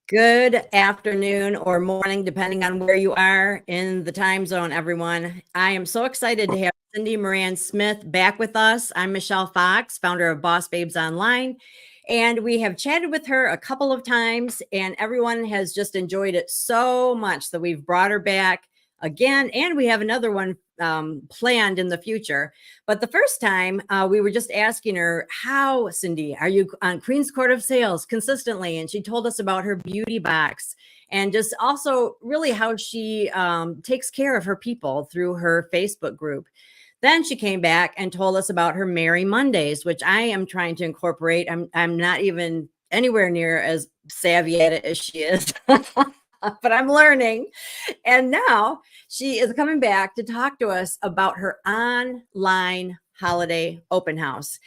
Good afternoon or morning, depending on where you are in the time zone, everyone. I am so excited to have Cindy Moran Smith back with us. I'm Michelle Fox, founder of Boss Babes Online, and we have chatted with her a couple of times, and everyone has just enjoyed it so much that we've brought her back again, and we have another one planned in the future. But the first time we were just asking her, how, Cindy, are you on Queen's Court of Sales consistently? And she told us about her beauty box and just also really how she takes care of her people through her Facebook group. Then she came back and told us about her Merry Mondays, which I am trying to incorporate. I'm not even anywhere near as savvy at it as she is, but I'm learning. And now she is coming back to talk to us about her online holiday open house.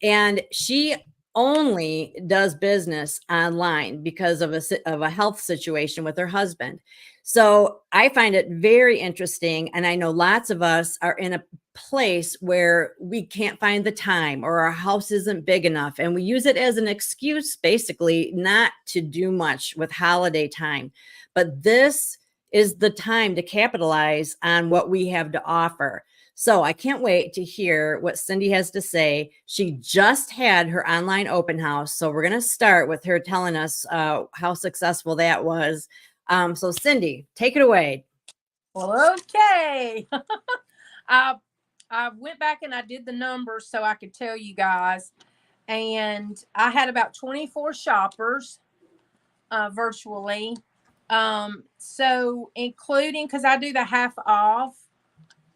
And she only does business online because of a health situation with her husband. So I find it very interesting. And I know lots of us are in a place where we can't find the time or our house isn't big enough. And we use it as an excuse, basically, not to do much with holiday time. But this is the time to capitalize on what we have to offer. So I can't wait to hear what Cindy has to say. She just had her online open house. So we're going to start with her telling us how successful that was. So Cindy, take it away. Well, okay. I went back and I did the numbers so I could tell you guys. And I had about 24 shoppers virtually. So including, because I do the half off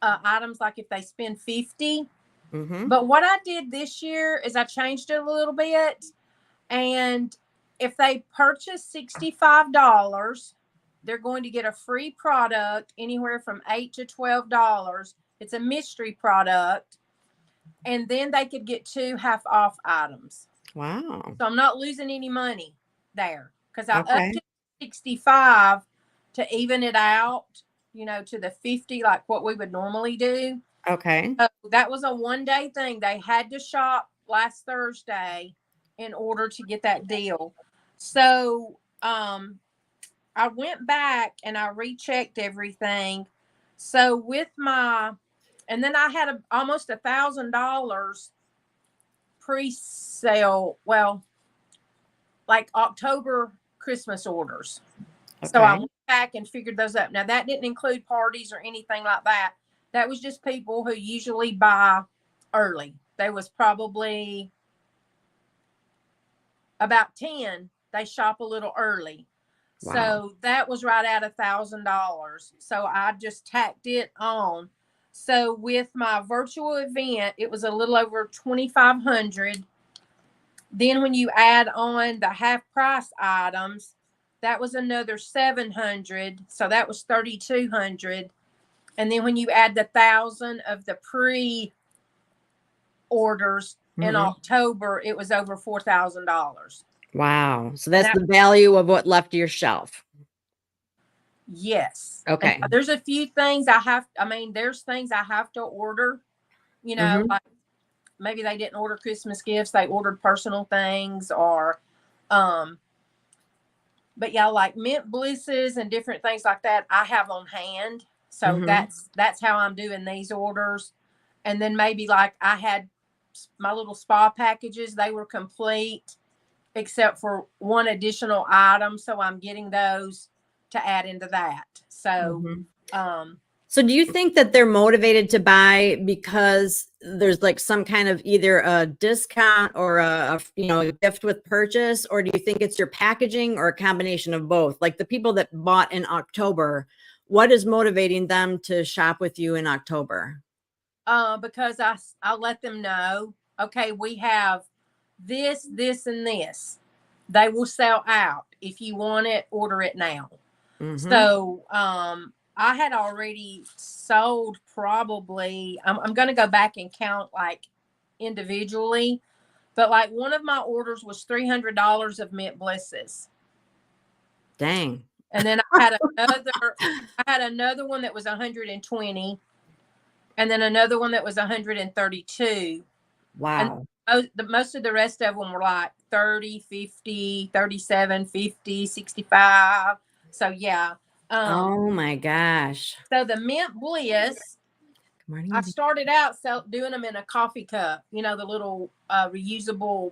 items, like if they spend 50. Mm-hmm. But what I did this year is I changed it a little bit. And if they purchase $65, they're going to get a free product anywhere from $8 to $12. It's a mystery product. And then they could get 2 half off items. Wow. So I'm not losing any money there because I Okay. upped it to 65 to even it out, to the 50, like what we would normally do. Okay. So that was a 1-day thing. They had to shop last Thursday in order to get that deal. So I went back and I rechecked everything. So and then I had almost $1,000 pre-sale. Well, like October Christmas orders. Okay. So I went back and figured those up. Now that didn't include parties or anything like that. That was just people who usually buy early. There was probably about 10. They shop a little early. Wow. So that was right at $1,000. So I just tacked it on. So with my virtual event, it was a little over 2,500. Then when you add on the half price items, that was another 700. So that was 3,200. And then when you add the 1,000 of the pre orders in October, it was over $4,000. Wow. So that's the value of what left your shelf. Yes. Okay. And there's a few things there's things I have to order, like maybe they didn't order Christmas gifts, they ordered personal things or, but yeah, like mint blisses and different things like that, I have on hand. So that's how I'm doing these orders. And then maybe like I had my little spa packages, they were complete except for one additional item. So I'm getting those to add into that. So, so do you think that they're motivated to buy because there's like some kind of either a discount or a gift with purchase, or do you think it's your packaging or a combination of both? Like the people that bought in October, what is motivating them to shop with you in October? Because I'll let them know, okay, we have this, this, and this. They will sell out. If you want it, order it now. So I had already sold probably, I'm going to go back and count like individually, but like one of my orders was $300 of mint blisses. Dang. And then I had another one that was 120, and then another one that was 132. Wow. And most of the rest of them were like 30, 50, 37, 50, 65. So yeah. Oh my gosh. So the Mint Bliss, Good morning. I started out doing them in a coffee cup, you know, the little reusable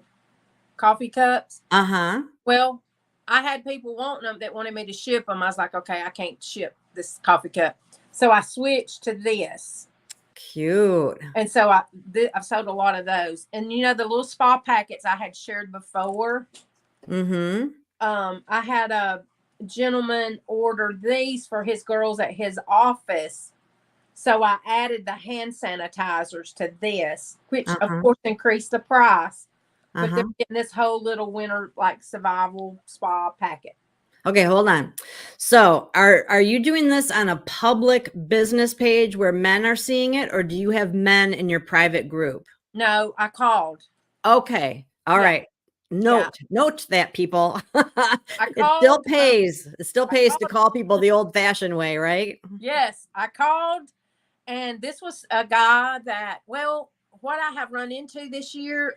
coffee cups. Uh-huh. Well, I had people wanting them that wanted me to ship them. I was like, okay, I can't ship this coffee cup. So I switched to this. Cute. And so I've sold a lot of those. And you know, the little spa packets I had shared before. Mm-hmm. I had a gentleman order these for his girls at his office. So I added the hand sanitizers to this, which of course increased the price. But they're getting this whole little winter like survival spa packet. Okay, hold on. So are you doing this on a public business page where men are seeing it, or do you have men in your private group? No, I called. Okay. All right. Note that, people. It still pays. It still pays to call people the old-fashioned way, right? Yes, I called, and this was a guy that, well, what I have run into this year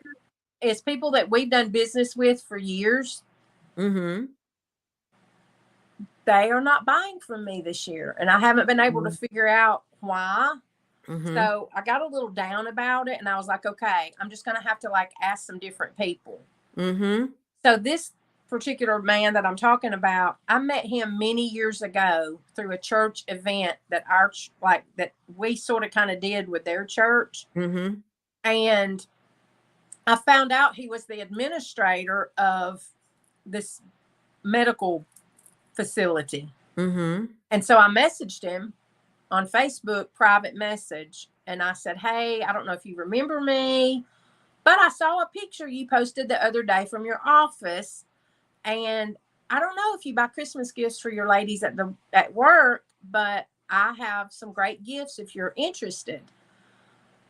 is people that we've done business with for years. Mm-hmm. They are not buying from me this year, and I haven't been able to figure out why. Mm-hmm. So I got a little down about it, and I was like, okay, I'm just going to have to like ask some different people. Mm-hmm. So this particular man that I'm talking about, I met him many years ago through a church event that that we sort of kind of did with their church. Mm-hmm. And I found out he was the administrator of this medical facility. Mm-hmm. And so I messaged him on Facebook, private message. And I said, hey, I don't know if you remember me, but I saw a picture you posted the other day from your office. And I don't know if you buy Christmas gifts for your ladies at work, but I have some great gifts if you're interested.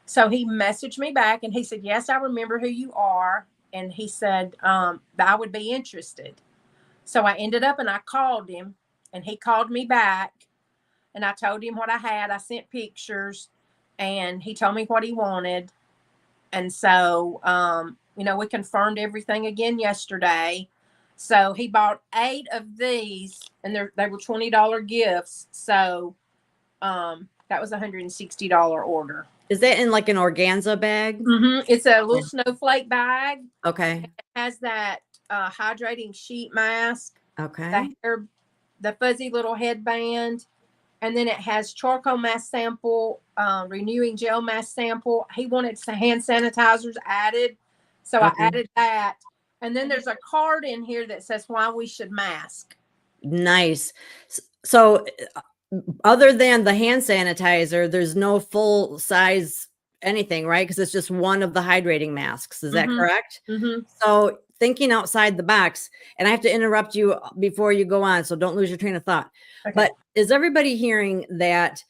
So he messaged me back and he said, yes, I remember who you are. And he said, that I would be interested. So I ended up and I called him, and he called me back, and I told him what I had. I sent pictures, and he told me what he wanted. And so, we confirmed everything again yesterday. So he bought 8 of these, and they were $20 gifts. So that was a $160 order. Is that in like an organza bag? Mm-hmm. It's a little snowflake bag. Okay. It has that hydrating sheet mask. Okay. The fuzzy little headband. And then it has charcoal mask sample, renewing gel mask sample. He wanted some hand sanitizers added. So I added that. And then there's a card in here that says why we should mask. Nice. So other than the hand sanitizer, there's no full size anything, right? Because it's just one of the hydrating masks. Is that correct? Mm-hmm. So thinking outside the box, and I have to interrupt you before you go on, so don't lose your train of thought. Okay. But is everybody hearing that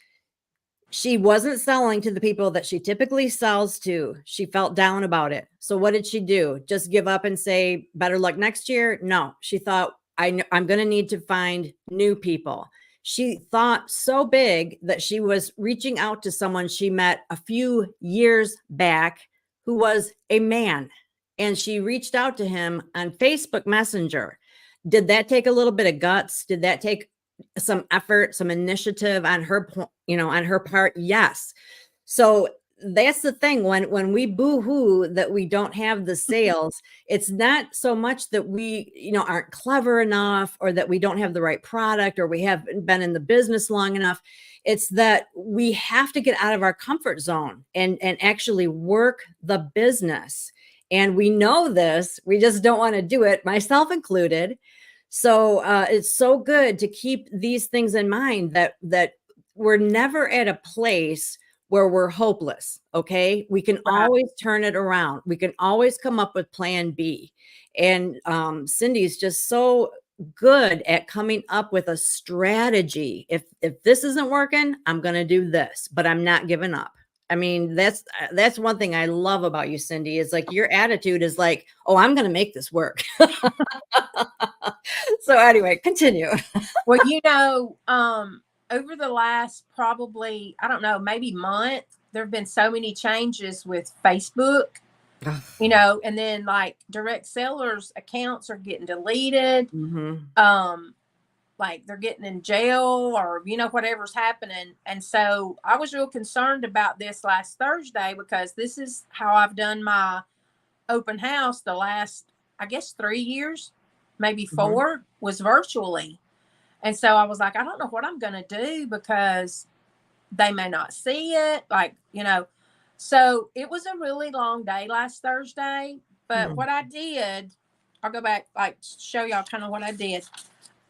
she wasn't selling to the people that she typically sells to? She felt down about it. So what did she do? Just give up and say, better luck next year? No, she thought, I'm going to need to find new people. She thought so big that she was reaching out to someone she met a few years back who was a man. And she reached out to him on Facebook Messenger. Did that take a little bit of guts? Did that take some effort, some initiative on her, on her part? Yes. So that's the thing. When we boo-hoo that we don't have the sales, it's not so much that we, aren't clever enough, or that we don't have the right product, or we haven't been in the business long enough. It's that we have to get out of our comfort zone and actually work the business. And we know this, we just don't want to do it, myself included. So it's so good to keep these things in mind, that we're never at a place where we're hopeless. Okay. We can always turn it around. We can always come up with plan B. And Cindy's just so good at coming up with a strategy. If this isn't working, I'm going to do this, but I'm not giving up. I mean, that's one thing I love about you, Cindy, is like your attitude is like, oh, I'm going to make this work. So anyway, continue. Well, over the last probably, I don't know, maybe month, there have been so many changes with Facebook. you know, and then like direct sellers accounts are getting deleted. Mm-hmm. Like they're getting in jail or, you know, whatever's happening. And so I was real concerned about this last Thursday because this is how I've done my open house the last, I guess, 3 years, maybe Mm-hmm. 4, was virtually. And so I was like, I don't know what I'm going to do because they may not see it. Like, you know, so it was a really long day last Thursday. But what I did, I'll go back, like, show y'all kind of what I did.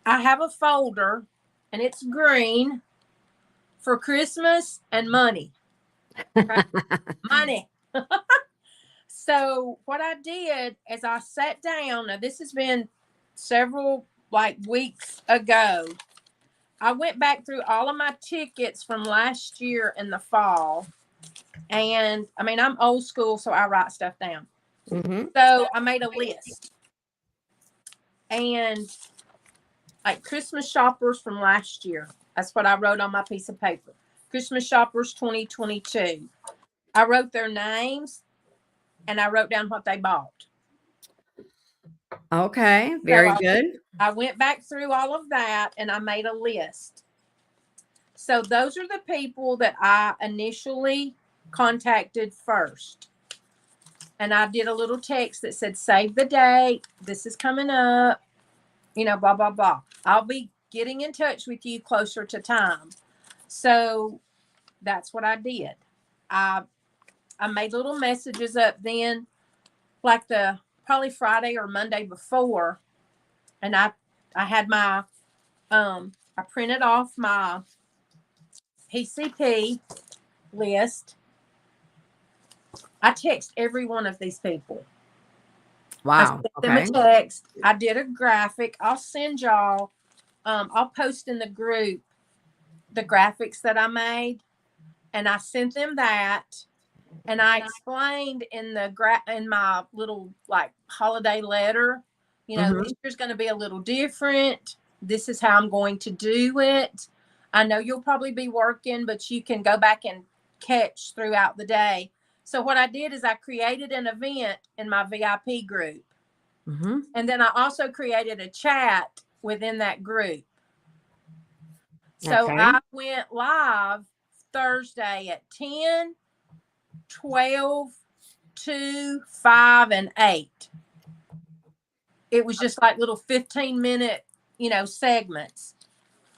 I have a folder and it's green for Christmas and money. Okay? Money. So what I did is I sat down. Now this has been several like weeks ago. I went back through all of my tickets from last year in the fall. And I mean, I'm old school, so I write stuff down. Mm-hmm. So I made a list. And like Christmas shoppers from last year. That's what I wrote on my piece of paper. Christmas shoppers 2022. I wrote their names and I wrote down what they bought. Okay, very good. I went back through all of that and I made a list. So those are the people that I initially contacted first. And I did a little text that said, save the date. This is coming up. You know, blah, blah, blah. I'll be getting in touch with you closer to time. So that's what I did. I made little messages up then, like the probably Friday or Monday before. And I had my, I printed off my PCP list. I text every one of these people. Wow. I sent them a text. I did a graphic. I'll send y'all. I'll post in the group the graphics that I made, and I sent them that. And I explained in my little like holiday letter, you know, this year's going to be a little different. This is how I'm going to do it. I know you'll probably be working, but you can go back and catch throughout the day. So what I did is I created an event in my VIP group. Mm-hmm. And then I also created a chat within that group. So I went live Thursday at 10, 12, 2, 5, and 8. It was just like little 15-minute, you know, segments.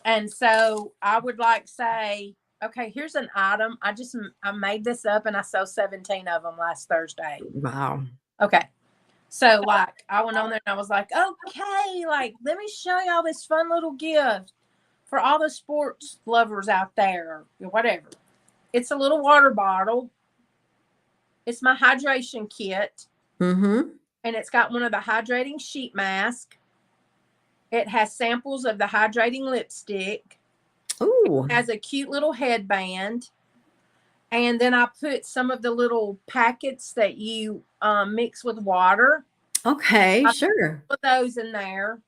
And so I would like say, okay, here's an item. I made this up and I sold 17 of them last Thursday. Wow. Okay. So like I went on there and I was like, okay, like let me show y'all this fun little gift for all the sports lovers out there or whatever. It's a little water bottle. It's my hydration kit. Mm-hmm. And it's got one of the hydrating sheet masks. It has samples of the hydrating lipstick. Ooh. It has a cute little headband. And then I put some of the little packets that you mix with water. Okay, sure. Put those in there.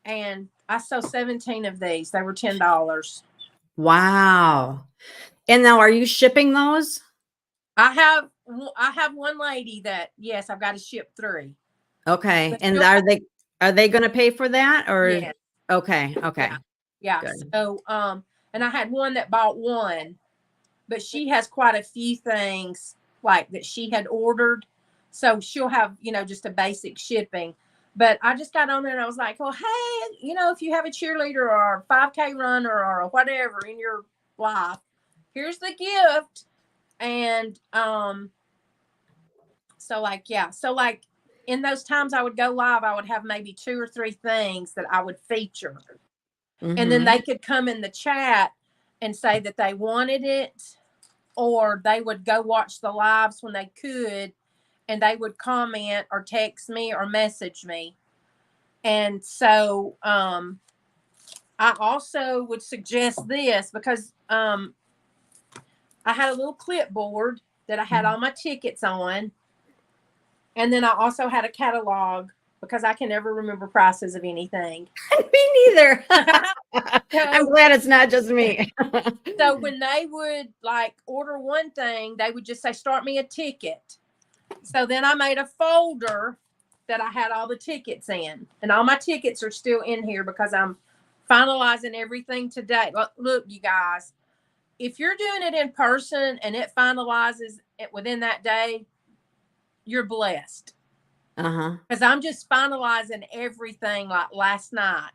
And I sold 17 of these. They were $10. Wow. And now are you shipping those? I have one lady that, yes, I've got to ship 3. Okay. But And you'll are they going to pay for that or? Yes. Okay. Okay. Yeah. Good. So, and I had one that bought one, but she has quite a few things like that she had ordered. So she'll have, you know, just a basic shipping. But I just got on there and I was like, well, hey, you know, if you have a cheerleader or a 5K runner or whatever in your life, here's the gift. And so like, yeah. So like in those times I would go live, I would have maybe 2 or 3 things that I would feature. And then they could come in the chat and say that they wanted it, or they would go watch the lives when they could, and they would comment or text me or message me. And so I also would suggest this because I had a little clipboard that I had all my tickets on. And then I also had a catalog because I can never remember prices of anything. Me neither. I'm glad it's not just me. So when they would like order one thing, they would just say, start me a ticket. So then I made a folder that I had all the tickets in, and all my tickets are still in here because I'm finalizing everything today. Look, you guys, if you're doing it in person and it finalizes it within that day, you're blessed. Because I'm just finalizing everything like last night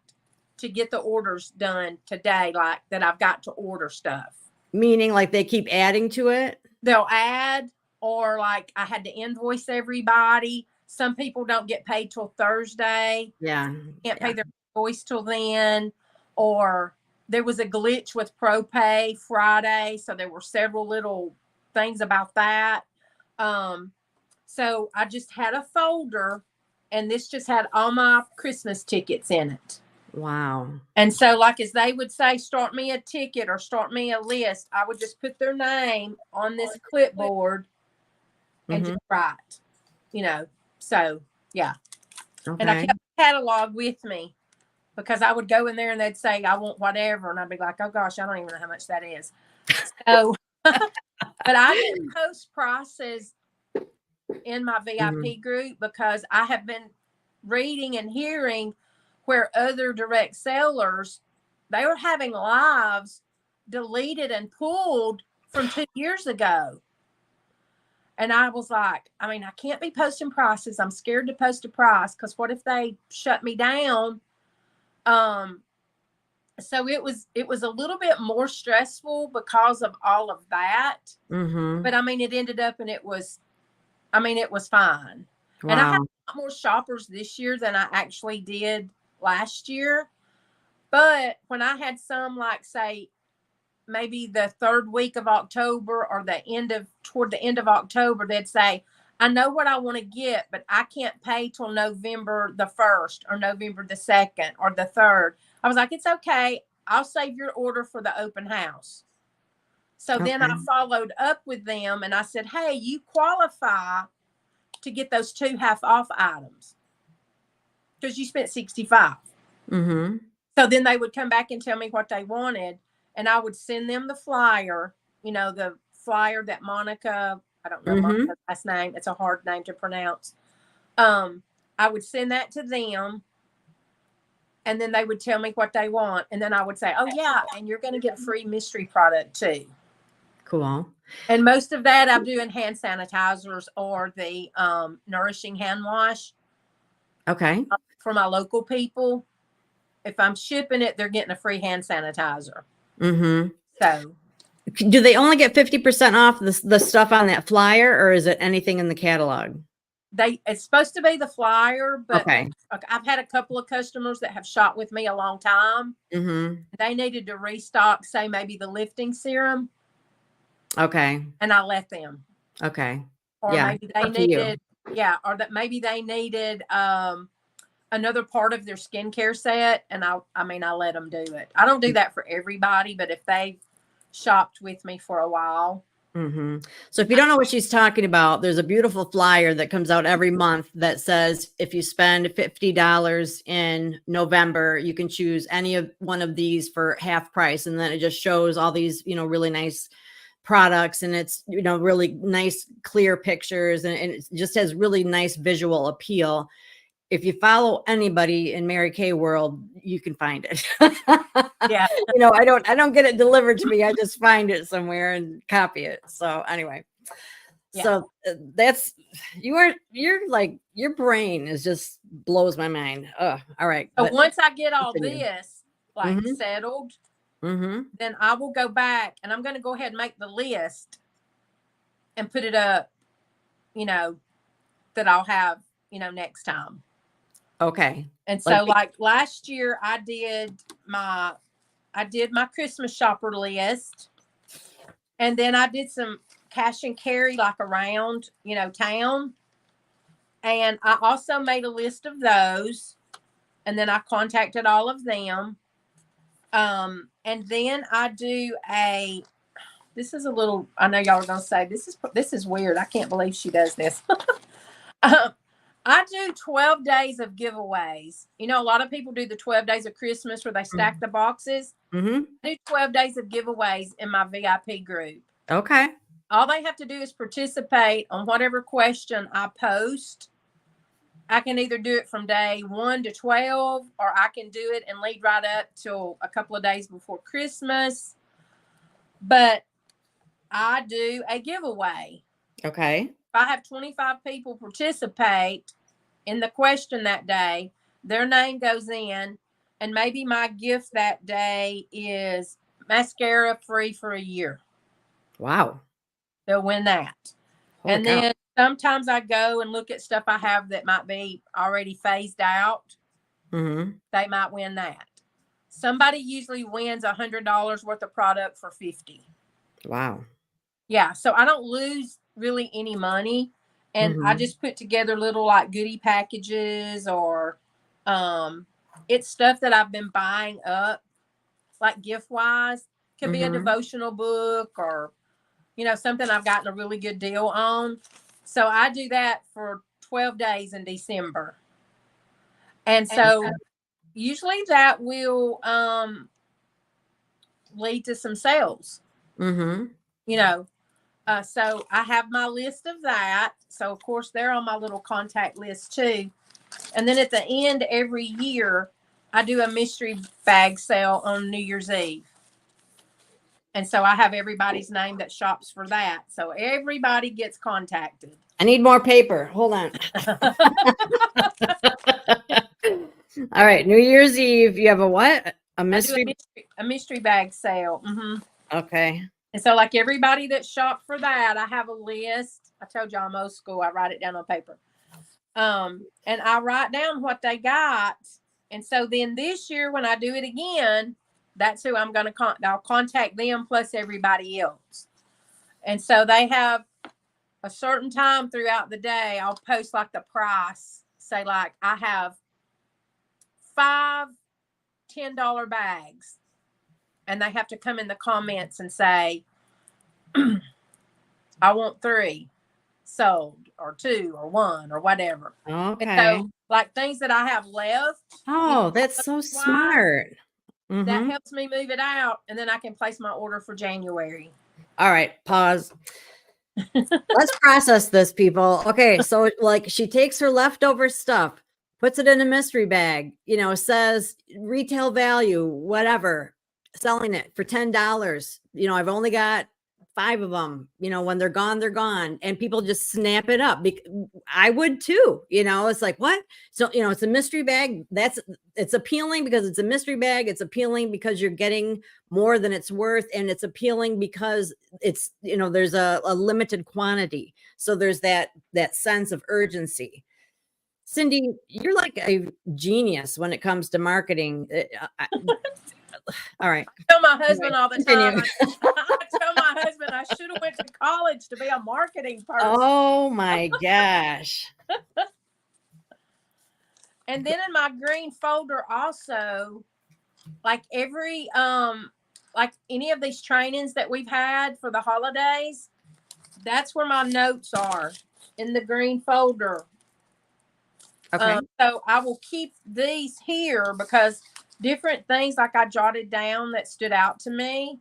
to get the orders done today, like that I've got to order stuff. Meaning like they keep adding to it? They'll add, or like I had to invoice everybody. Some people don't get paid till Thursday. Yeah. Can't pay their invoice till then. Or there was a glitch with ProPay Friday. So there were several little things about that. So I just had a folder, and this just had all my Christmas tickets in it. Wow. And so, like, as they would say, start me a ticket or start me a list, I would just put their name on this clipboard and just write, you know. So, yeah. Okay. And I kept the catalog with me because I would go in there and they'd say, I want whatever. And I'd be like, oh, gosh, I don't even know how much that is. So, but I didn't post prices in my VIP group because I have been reading and hearing where other direct sellers, they were having lives deleted and pulled from 2 years ago. And I was like, I mean, I can't be posting prices. I'm scared to post a price because what if they shut me down? So it was a little bit more stressful because of all of that. But I mean, it ended up and it was fine. Wow. And I had a lot more shoppers this year than I actually did last year. But when I had some, like, say, maybe the third week of October or toward the end of October, they'd say, I know what I want to get, but I can't pay till November the 1st or November the 2nd or the 3rd. I was like, it's okay. I'll save your order for the open house. So then I followed up with them and I said, hey, you qualify to get those 2 half off items because you spent $65. So then they would come back and tell me what they wanted, and I would send them the flyer, you know, the flyer that Monica, I don't know Monica's last name. It's a hard name to pronounce. I would send that to them, and then they would tell me what they want. And then I would say, oh yeah, and you're going to get a free mystery product too. Cool. And most of that I'm doing hand sanitizers or the nourishing hand wash. Okay. For my local people. If I'm shipping it, they're getting a free hand sanitizer. So do they only get 50% off the stuff on that flyer, or is it anything in the catalog? It's supposed to be the flyer, but I've had a couple of customers that have shopped with me a long time. They needed to restock, say, maybe the lifting serum. Okay. And I let them. Okay. Or maybe they needed, or that maybe they needed another part of their skincare set. And I let them do it. I don't do that for everybody, but if they shopped with me for a while. So if you don't know what she's talking about, there's a beautiful flyer that comes out every month that says, if you spend $50 in November, you can choose any of one of these for half price. And then it just shows all these, you know, really nice products, and it's, you know, really nice, clear pictures, and it just has really nice visual appeal. If you follow anybody in Mary Kay world, you can find it. Yeah. You know, I don't get it delivered to me. I just find it somewhere and copy it. So anyway, so that's, you're like, your brain is just blows my mind. Oh, all right. But once I get all this like settled, then I will go back and I'm going to go ahead and make the list and put it up, you know, that I'll have, you know, next time. Okay. And so like last year I did my Christmas shopper list, and then I did some cash and carry like around, you know, town. And I also made a list of those, and then I contacted all of them. And then I do this is a little, I know y'all are going to say, this is weird. I can't believe she does this. I do 12 days of giveaways. You know, a lot of people do the 12 days of Christmas where they stack the boxes. I do 12 days of giveaways in my VIP group. Okay. All they have to do is participate on whatever question I post. I can either do it from day 1 to 12, or I can do it and lead right up till a couple of days before Christmas. But I do a giveaway. Okay. If I have 25 people participate in the question that day, their name goes in, and maybe my gift that day is mascara free for a year. Wow. They'll win that. Holy And cow. then sometimes I go and look at stuff I have that might be already phased out. Mm-hmm. They might win that. Somebody usually wins $100 worth of product for 50. Wow. Yeah. So I don't lose really any money. And I Mm-hmm. just put together little like goodie packages, or it's stuff that I've been buying up, like gift wise. Could be a Mm-hmm. devotional book, or something I've gotten a really good deal on. So I do that for 12 days in December. And so usually that will lead to some sales. Mm-hmm. So I have my list of that. So of course they're on my little contact list too. And then at the end every year, I do a mystery bag sale on New Year's Eve. And so I have everybody's name that shops for that. So everybody gets contacted. I need more paper. Hold on. All right. New Year's Eve. You have a what? A mystery? I do a mystery bag sale. Mm-hmm. Okay. And so, like everybody that shopped for that, I have a list. I told you I'm old school. I write it down on paper. And I write down what they got. And so then this year, when I do it again, that's who I'm going to I'll contact them plus everybody else. And so they have a certain time throughout the day. I'll post like the price. Say like I have 5 $10 bags, and they have to come in the comments and say, I want 3 sold, or 2 or 1 or whatever. Okay. And so like things that I have left. Oh, that's so smart. That Mm-hmm. helps me move it out, and then I can place my order for January. All right. Pause. Let's process this, people. Okay. So like she takes her leftover stuff, puts it in a mystery bag, says retail value, whatever, selling it for $10. I've only got 5 of them. When they're gone, they're gone. And people just snap it up. I would too. It's like, what? So, it's a mystery bag. It's appealing because it's a mystery bag. It's appealing because you're getting more than it's worth. And it's appealing because it's, there's a limited quantity. So there's that sense of urgency. Cindy, you're like a genius when it comes to marketing. All right. I tell my husband all the Continue. time. I tell my husband I should have went to college to be a marketing person. Oh my gosh. And then in my green folder also, like every like any of these trainings that we've had for the holidays, that's where my notes are, in the green folder. Okay. So I will keep these here because different things like I jotted down that stood out to me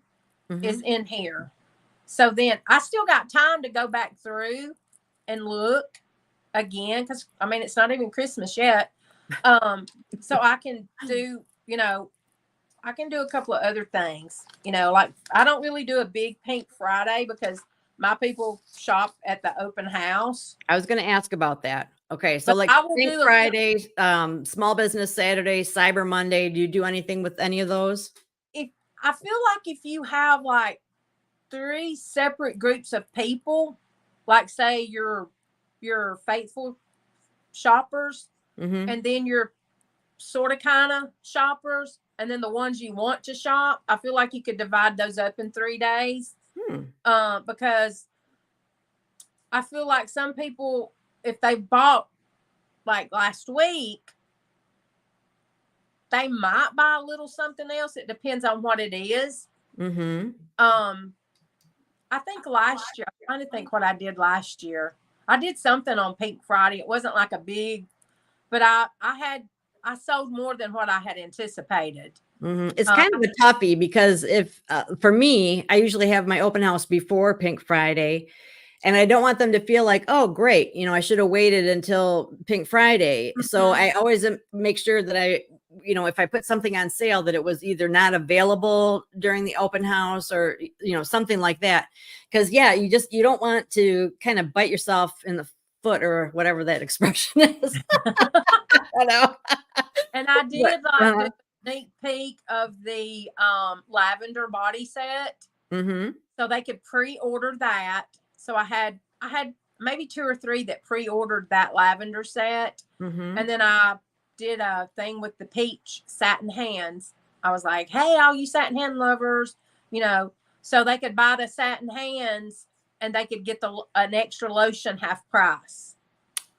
is in here. So then I still got time to go back through and look again, because it's not even Christmas yet. So I can do, I can do a couple of other things, like I don't really do a big Pink Friday because my people shop at the open house. I was going to ask about that. Okay. So like Pink Friday, Small Business Saturday, Cyber Monday. Do you do anything with any of those? I feel like if you have like 3 separate groups of people, like say your faithful shoppers, and then your sort of kind of shoppers, and then the ones you want to shop, I feel like you could divide those up in 3 days. Because I feel like some people, if they bought like last week, they might buy a little something else. It depends on what it is. I think last year, I'm trying to think what I did last year. I did something on Pink Friday. It wasn't like a big, but I I sold more than what I had anticipated. It's kind of a toughie because if for me, I usually have my open house before Pink Friday, and I don't want them to feel like, oh, great, I should have waited until Pink Friday. So I always make sure that if I put something on sale, that it was either not available during the open house or, something like that. Because you don't want to kind of bite yourself in the foot or whatever that expression is. I know. And I did uh-huh. do a sneak peek of the lavender body set. So they could pre-order that. So I had maybe 2 or 3 that pre-ordered that lavender set. And then I did a thing with the peach satin hands. I was like, hey, all you satin hand lovers, so they could buy the satin hands and they could get an extra lotion half price.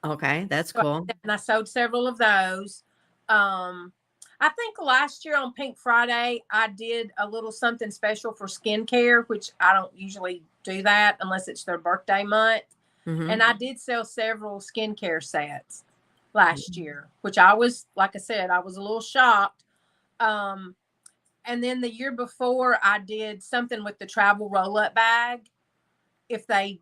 Okay, that's cool. And I sold several of those. I think last year on Pink Friday, I did a little something special for skincare, which I don't usually do that unless it's their birthday month. And I did sell several skincare sets last year, which I was, like I said, I was a little shocked. And then the year before, I did something with the travel roll-up bag. If they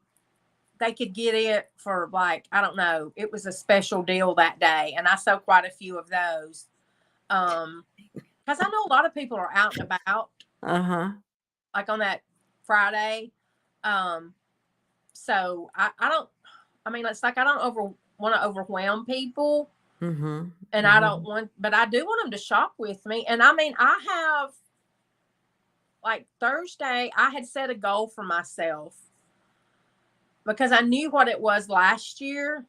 could get it for like, I don't know, it was a special deal that day. And I sold quite a few of those. Because I know a lot of people are out and about. Like on that Friday. So I don't, it's like I don't want to overwhelm people. And I don't want, but I do want them to shop with me. And I have, like Thursday, I had set a goal for myself because I knew what it was last year.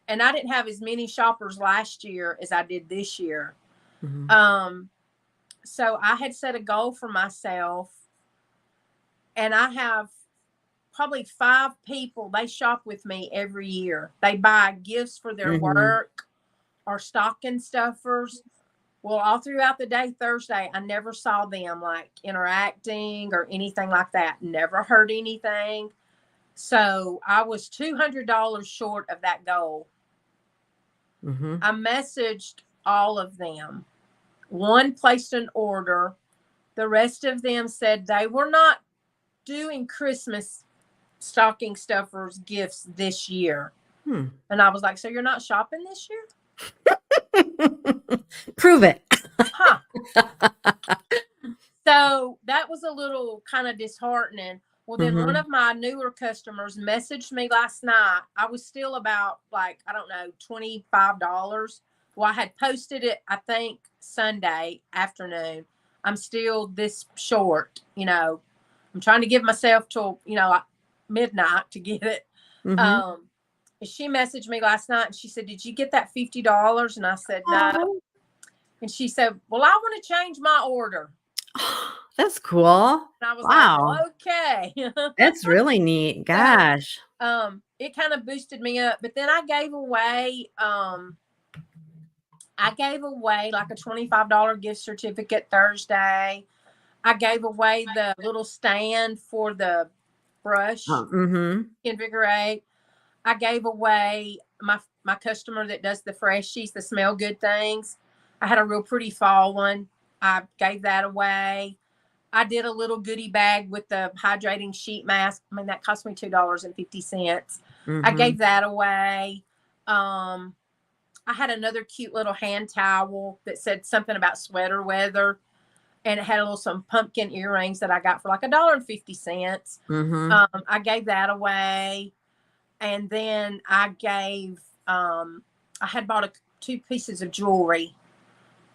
And I didn't have as many shoppers last year as I did this year. So I had set a goal for myself, and I have probably 5 people. They shop with me every year. They buy gifts for their work or stocking stuffers. Well, all throughout the day, Thursday, I never saw them like interacting or anything like that. Never heard anything. So I was $200 short of that goal. I messaged all of them. One placed an order. The rest of them said they were not doing Christmas stocking stuffers gifts this year. And I was like, so you're not shopping this year? Prove it. So that was a little kind of disheartening. Well, then one of my newer customers messaged me last night. I was still about like, I don't know, $25. Well, I had posted it, I think, Sunday afternoon. I'm still this short, I'm trying to give myself till, midnight to get it. She messaged me last night and she said, did you get that $50? And I said, no. And she said, well, I want to change my order. That's cool. And I was like, well, okay. That's really neat. Gosh. It kind of boosted me up. But then I gave away like a $25 gift certificate Thursday. I gave away the little stand for the brush, Invigorate. I gave away my customer that does the freshies, the smell good things. I had a real pretty fall one. I gave that away. I did a little goodie bag with the hydrating sheet mask. That cost me $2.50. I gave that away. I had another cute little hand towel that said something about sweater weather. And it had some pumpkin earrings that I got for like $1.50. I gave that away. And then I gave, I had bought 2 pieces of jewelry.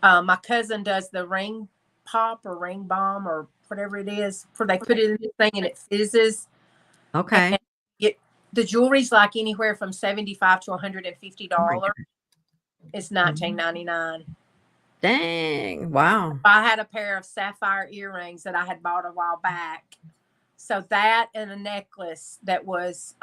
My cousin does the ring pop or ring bomb or whatever it is, where they put it in the thing and it fizzes. Okay. The jewelry's like anywhere from $75 to $150. It's $19.99. Dang. Wow. I had a pair of sapphire earrings that I had bought a while back. So that and a necklace that was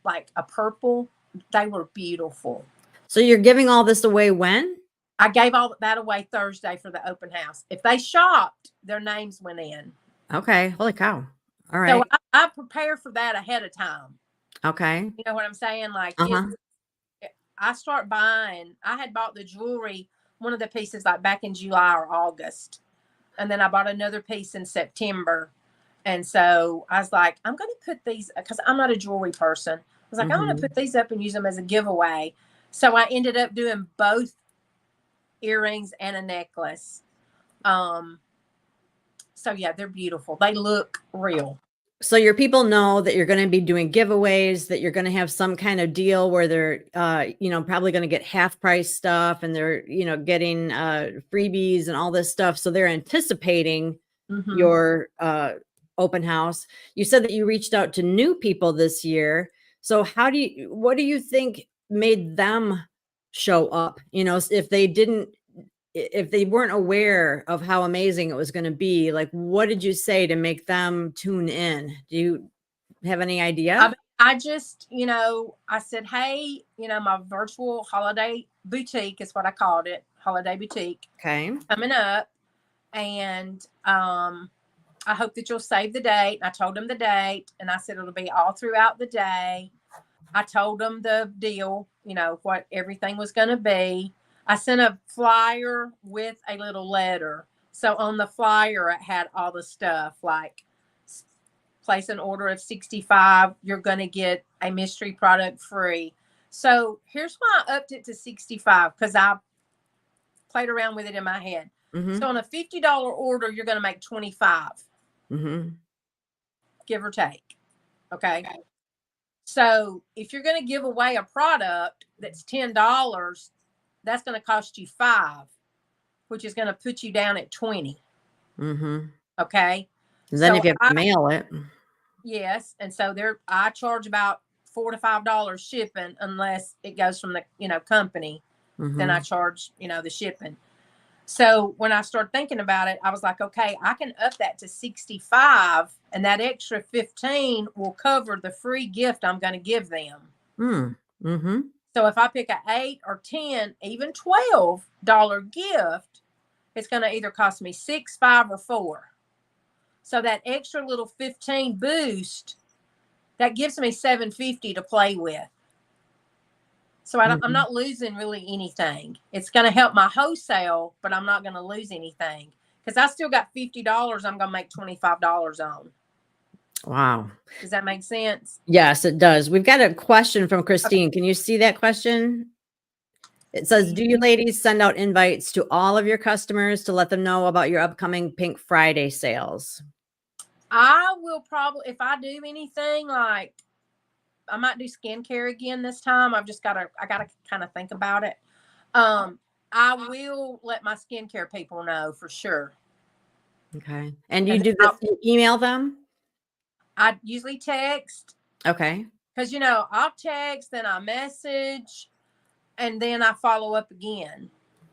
like a purple. They were beautiful. So you're giving all this away when? I gave all that away Thursday for the open house. If they shopped, their names went in. Okay. Holy cow. All right. So I prepare for that ahead of time. Okay. You know what I'm saying? Like I start buying. I had bought the jewelry one of the pieces like back in July or August. And then I bought another piece in September. And so I was like, I'm going to put these, because I'm not a jewelry person. I was like, I'm going to put these up and use them as a giveaway. So I ended up doing both earrings and a necklace. So yeah, they're beautiful. They look real. So your people know that you're going to be doing giveaways, that you're going to have some kind of deal where they're, probably going to get half price stuff and they're, getting freebies and all this stuff. So they're anticipating your open house. You said that you reached out to new people this year. So what do you think made them show up? If they weren't aware of how amazing it was going to be, like, what did you say to make them tune in? Do you have any idea? I just, I said, hey, my virtual holiday boutique is what I called it. Holiday boutique. Okay. Coming up. And, I hope that you'll save the date. I told them the date and I said, it'll be all throughout the day. I told them the deal, what everything was going to be. I sent a flyer with a little letter. So on the flyer, it had all the stuff like place an order of 65. You're going to get a mystery product free. So here's why I upped it to 65 because I played around with it in my head. So on a $50 order, you're going to make 25, give or take. Okay. So if you're going to give away a product that's $10, that's going to cost you $5, which is going to put you down at 20. Okay. And then if you have to mail it. Yes. And so I charge about $4 to $5 shipping unless it goes from the, company. Then I charge, the shipping. So when I started thinking about it, I was like, okay, I can up that to 65 and that extra 15 will cover the free gift I'm going to give them. So if I pick an 8 or 10, even $12 gift, it's going to either cost me 6, 5, or 4. So that extra little 15 boost, that gives me $750 to play with. So I'm not losing really anything. It's going to help my wholesale, but I'm not going to lose anything because I still got $50 I'm going to make $25 on. Wow. Does that make sense? Yes, it does. We've got a question from Christine. Okay. Can you see that question? It says, do you ladies send out invites to all of your customers to let them know about your upcoming Pink Friday sales? I will probably, if I do anything, like I might do skincare again this time. I got to kind of think about it. I will let my skincare people know for sure. Okay. And you do this, you email them? I usually text. Okay. Because, I'll text, then I message, and then I follow up again.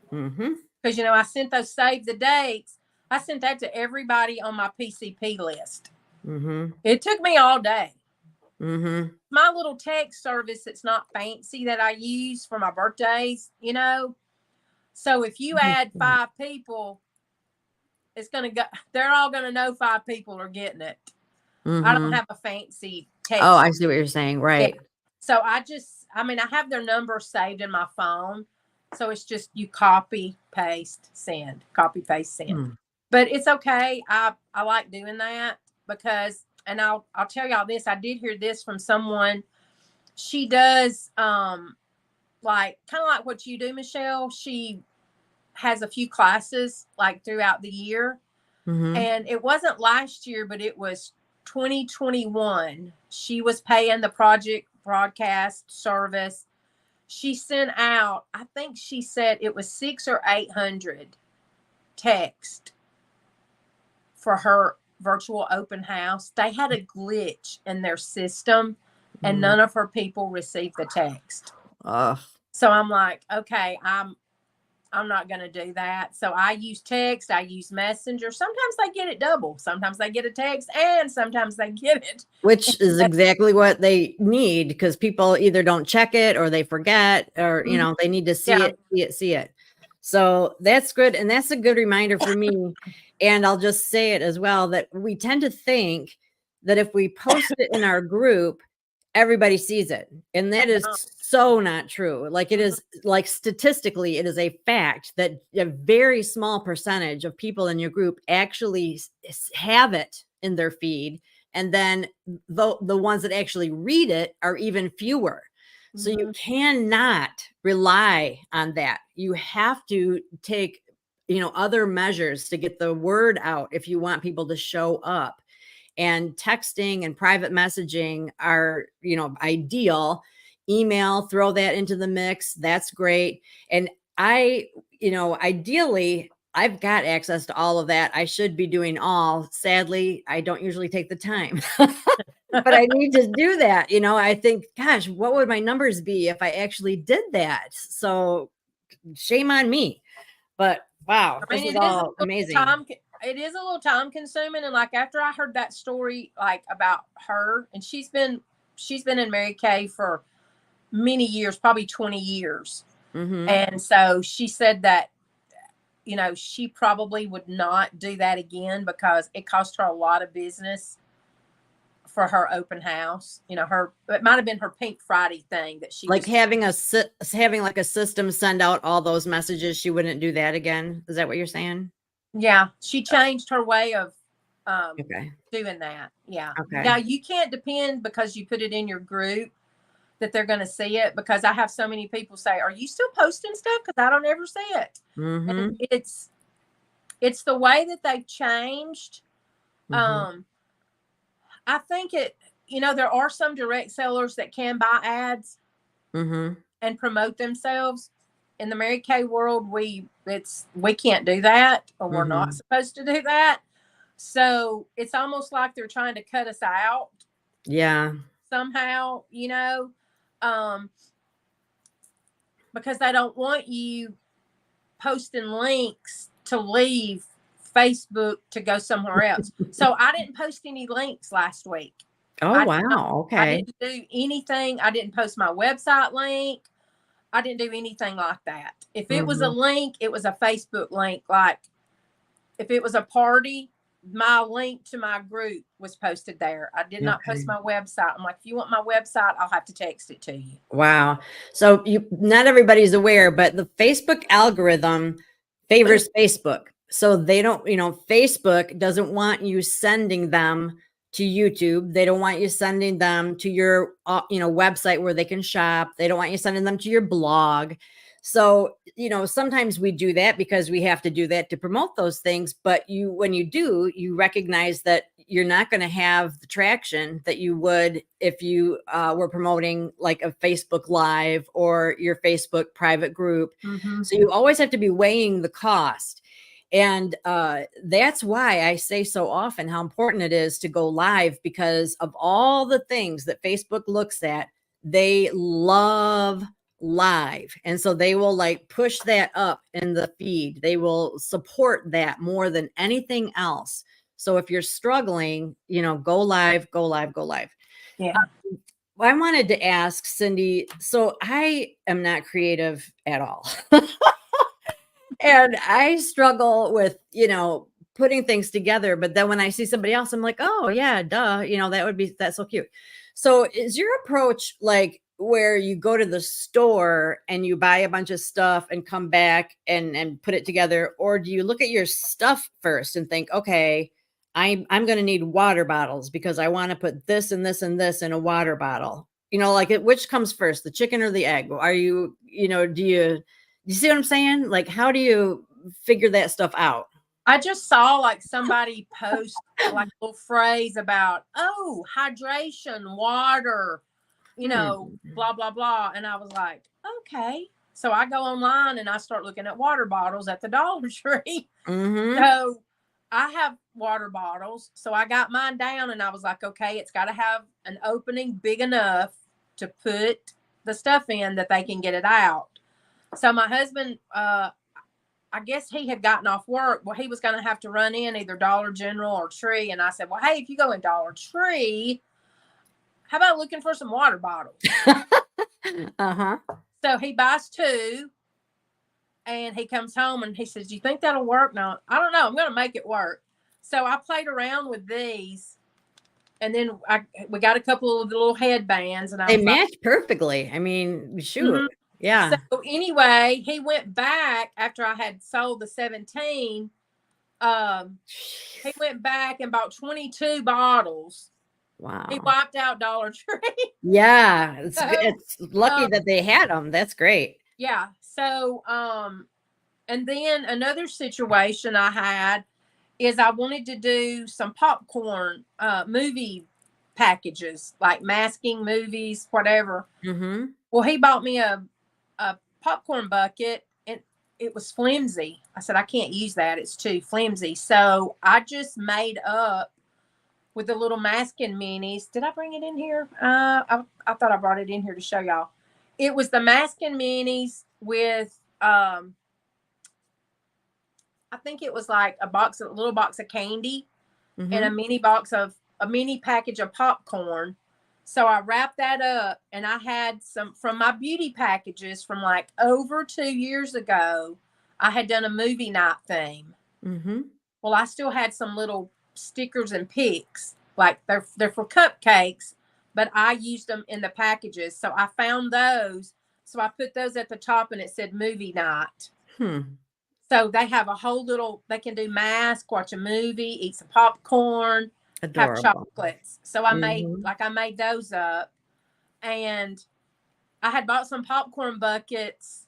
Because, I sent those save the dates. I sent that to everybody on my PCP list. It took me all day. My little text service, it's not fancy that I use for my birthdays, So if you add 5 people, it's going to go, they're all going to know 5 people are getting it. I don't have a fancy text. Oh, I see what you're saying. Right. Yeah. So I have their number saved in my phone. So it's just you copy, paste, send. But it's okay. I like doing that because, and I'll tell y'all this, I did hear this from someone. She does like kind of like what you do, Michelle. She has a few classes like throughout the year. And it wasn't last year, but it was 2021. She was paying the project broadcast service. She sent out, I think she said it was 600 or 800 text for her virtual open house. They had a glitch in their system and none of her people received the text. So I'm like, okay, I'm not going to do that. So I use text. I use Messenger. Sometimes they get it double. Sometimes they get a text and sometimes they get it. Which is exactly what they need because people either don't check it or they forget or, they need to see it. So that's good. And that's a good reminder for me. And I'll just say it as well, that we tend to think that if we post it in our group everybody sees it. And that is No. so not true. Like it is, like statistically, it is a fact that a very small percentage of people in your group actually have it in their feed. And then the ones that actually read it are even fewer. So you cannot rely on that. You have to take, other measures to get the word out if you want people to show up. And texting and private messaging are, ideal. Email, throw that into the mix. That's great. And ideally, I've got access to all of that. I should be doing all. Sadly, I don't usually take the time, but I need to do that. I think, gosh, what would my numbers be if I actually did that? So shame on me. But wow, I mean, this is all amazing. It is a little time consuming. And like, after I heard that story, like about her, and she's been in Mary Kay for many years, probably 20 years. And so she said that, she probably would not do that again because it cost her a lot of business for her open house. It might have been her Pink Friday thing that she like having like a system send out all those messages. She wouldn't do that again. Is that what you're saying? Yeah, she changed her way of doing that. Yeah. Okay. Now you can't depend because you put it in your group that they're going to see it, because I have so many people say, "Are you still posting stuff?" Because I don't ever see it. And it's the way that they've changed. I think there are some direct sellers that can buy ads and promote themselves. In the Mary Kay world, we can't do that, or we're not supposed to do that. So it's almost like they're trying to cut us out. Yeah. Somehow, because they don't want you posting links to leave Facebook to go somewhere else. So I didn't post any links last week. Oh, wow. Okay. I didn't do anything. I didn't post my website link. I didn't do anything like that. If it was a link, it was a Facebook link. Like if it was a party, my link to my group was posted there. I did not post my website. I'm like, if you want my website, I'll have to text it to you. Wow. So not everybody's aware, but the Facebook algorithm favors Facebook. So they don't, Facebook doesn't want you sending them to YouTube. They don't want you sending them to your, website where they can shop. They don't want you sending them to your blog. So, sometimes we do that because we have to do that to promote those things. But when you do, you recognize that you're not going to have the traction that you would if you were promoting like a Facebook Live or your Facebook private group. So you always have to be weighing the cost. And that's why I say so often how important it is to go live, because of all the things that Facebook looks at, they love live. And so they will like push that up in the feed. They will support that more than anything else. So if you're struggling, go live, go live, go live. Yeah. I wanted to ask Cindy, so I am not creative at all. And I struggle with, putting things together. But then when I see somebody else, I'm like, oh yeah, duh. That's so cute. So is your approach like where you go to the store and you buy a bunch of stuff and come back and put it together? Or do you look at your stuff first and think, okay, I'm going to need water bottles because I want to put this and this and this in a water bottle? Which comes first, the chicken or the egg? Are you, do you see what I'm saying? Like, how do you figure that stuff out? I just saw like somebody post like a little phrase about, hydration, water, blah, blah, blah. And I was like, okay. So I go online and I start looking at water bottles at the Dollar Tree. So I have water bottles. So I got mine down and I was like, okay, it's got to have an opening big enough to put the stuff in that they can get it out. So my husband, I guess he had gotten off work. Well, he was going to have to run in either Dollar General or Tree. And I said, well, hey, if you go in Dollar Tree, how about looking for some water bottles? So he buys 2 and he comes home and he says, do you think that'll work? No, I don't know. I'm going to make it work. So I played around with these and then we got a couple of the little headbands, and I They was like, match perfectly. I mean, shoot. mhm. Yeah. So anyway, he went back after I had sold the 17. He went back and bought 22 bottles. Wow. He wiped out Dollar Tree. Yeah. It's So, good. It's lucky that they had them. That's great. yeah. So, and then another situation I had is I wanted to do some popcorn movie packages, like masking movies, whatever. Mm-hmm. Well, he bought me a popcorn bucket, and it was flimsy. I said, I can't use that. It's too flimsy. So I just made up with the little masking minis. Did I bring it in here? I thought I brought it in here to show y'all. It was the masking minis with, I think it was like a little box of candy Mm-hmm. and a mini package of popcorn. So I wrapped that up, and I had some from my beauty packages from like over 2 years ago. I had done a movie night theme. Mm-hmm. Well, I still had some little stickers and pics, like they're for cupcakes, but I used them in the packages. So I found those. So I put those at the top, and it said movie night. So they have a whole little, they can do mask, watch a movie, eat some popcorn, Adorable. have chocolates. So I Mm-hmm. made those up, and I had bought some popcorn buckets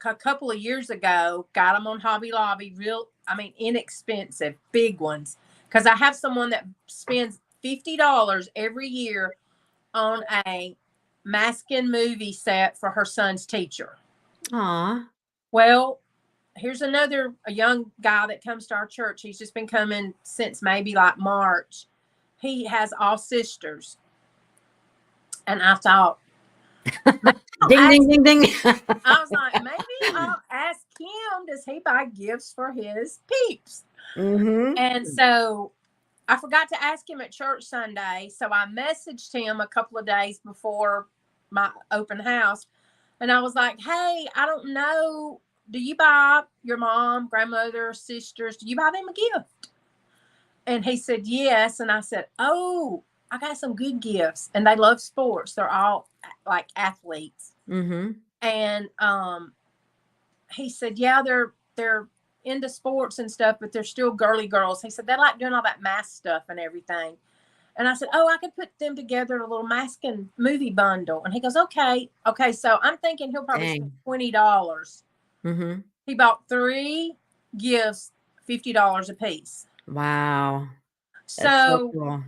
a couple of years ago, got them on Hobby Lobby, inexpensive, big ones. Cause I have someone that spends $50 every year on a masking movie set for her son's teacher. Aw. Well, here's a young guy that comes to our church. He's just been coming since maybe like March. He has all sisters. And I thought, Ding, ding, ding, ding. I was like, maybe I'll ask him, does he buy gifts for his peeps? Mm-hmm. And so I forgot to ask him at church Sunday. So I messaged him a couple of days before my open house. And I was like, hey, I don't know. Do you buy your mom, grandmother, sisters? Do you buy them a gift? And he said, yes. And I said, oh, I got some good gifts. And they love sports. They're all like athletes. Mm-hmm. And he said, yeah, they're into sports and stuff, but they're still girly girls. He said, they like doing all that mask stuff and everything. And I said, oh, I could put them together in a little masking movie bundle. And he goes, okay. Okay. So I'm thinking he'll probably spend $20. Mm-hmm. He bought 3 gifts, $50 a piece. Wow. So so cool.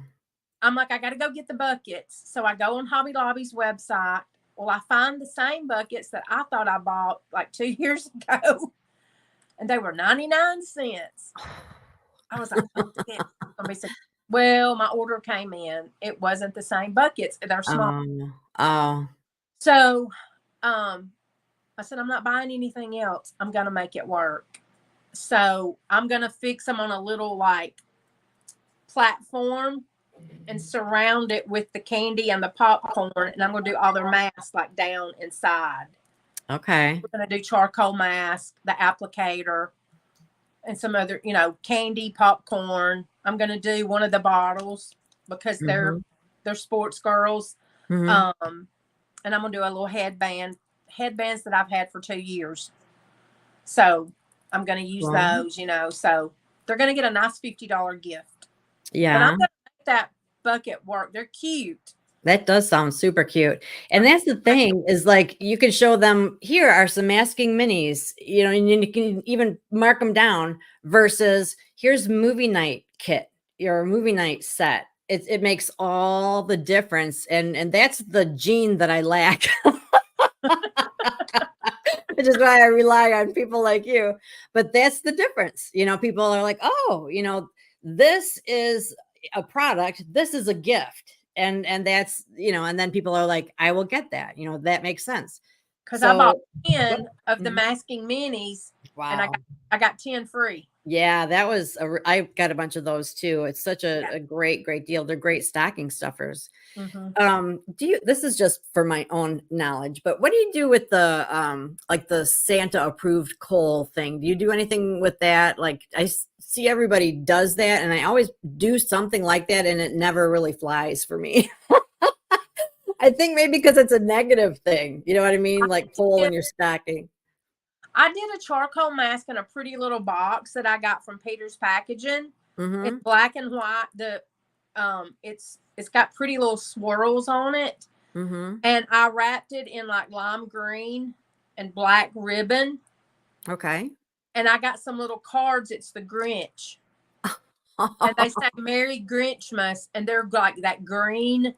I'm like, I got to go get the buckets. So I go on Hobby Lobby's website. Well, I find the same buckets that I thought I bought like 2 years ago, and they were 99 cents. I was like, oh, somebody said, well, my order came in. It wasn't the same buckets. They're small. Oh. So I said, I'm not buying anything else. I'm going to make it work. So I'm going to fix them on a little like platform and surround it with the candy and the popcorn. And I'm going to do all their masks like down inside. Okay. We're going to do charcoal mask, the applicator, and some other, candy, popcorn. I'm going to do one of the bottles because they're sports girls. Mm-hmm. And I'm going to do a little headbands that I've had for 2 years. So I'm going to use those, so they're going to get a nice $50 gift. Yeah. But I'm going to make that bucket work. They're cute. That does sound super cute. And that's the thing is like, you can show them, here are some masking minis, and you can even mark them down versus here's movie night kit, your movie night set. It makes all the difference. And that's the gene that I lack. Which is why I rely on people like you. But that's the difference. People are like, oh, this is a product. This is a gift. And that's, and then people are like, I will get that. That makes sense. Because I bought 10 of the masking minis. Wow. And I got I got 10 free. Yeah, that was I got a bunch of those too. It's such Yeah. a great deal. They're great stocking stuffers. Mm-hmm. This is just for my own knowledge, but what do you do with the like the Santa approved coal thing? Do you do anything with that? Like see everybody does that, and I always do something like that, and it never really flies for me. I think maybe because it's a negative thing. You know what I mean? Like coal in your stocking. I did a charcoal mask in a pretty little box that I got from Peter's Packaging. Mm-hmm. It's black and white. It's got pretty little swirls on it. Mm-hmm. And I wrapped it in like lime green and black ribbon. Okay. And I got some little cards. It's the Grinch. And they say Merry Grinchmas, and they're like that green.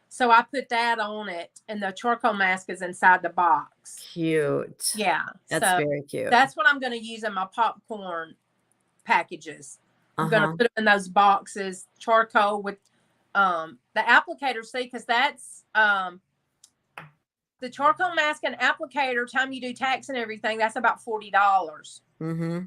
So I put that on it, and the charcoal mask is inside the box. Cute. Yeah. That's very cute. That's what I'm going to use in my popcorn packages. I'm going to put them in those boxes, charcoal with the applicator. See, because that's the charcoal mask and applicator, time you do tax and everything, that's about $40. Mm-hmm.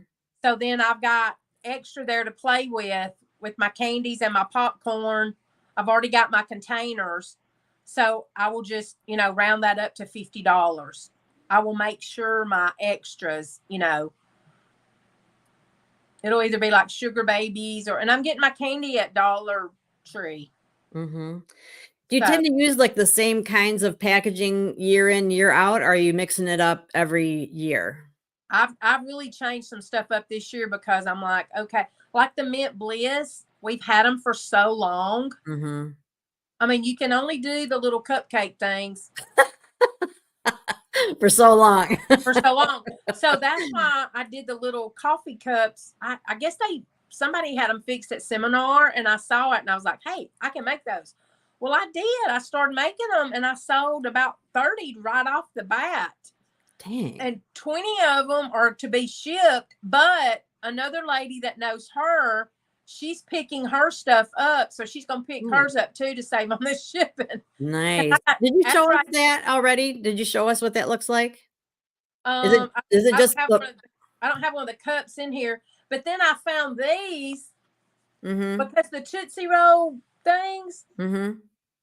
So then I've got extra there to play with my candies and my popcorn. I've already got my containers. So I will just, round that up to $50. I will make sure my extras, it'll either be like sugar babies and I'm getting my candy at Dollar Tree. Mm-hmm. Do you tend to use like the same kinds of packaging year in, year out? Or are you mixing it up every year? I've really changed some stuff up this year because I'm like, okay, like the Mint Bliss, we've had them for so long. Mm-hmm. I mean, you can only do the little cupcake things for so long. So that's why I did the little coffee cups. I guess somebody had them fixed at Seminar, and I saw it and I was like, hey, I can make those. Well, I did. I started making them and I sold about 30 right off the bat. Dang. And 20 of them are to be shipped, but another lady that knows her, she's picking her stuff up. So she's going to pick hers up too to save on the shipping. Nice. Did you show us that already? Did you show us what that looks like? Is it just I don't have one of the cups in here, but then I found these because the Tootsie Roll things,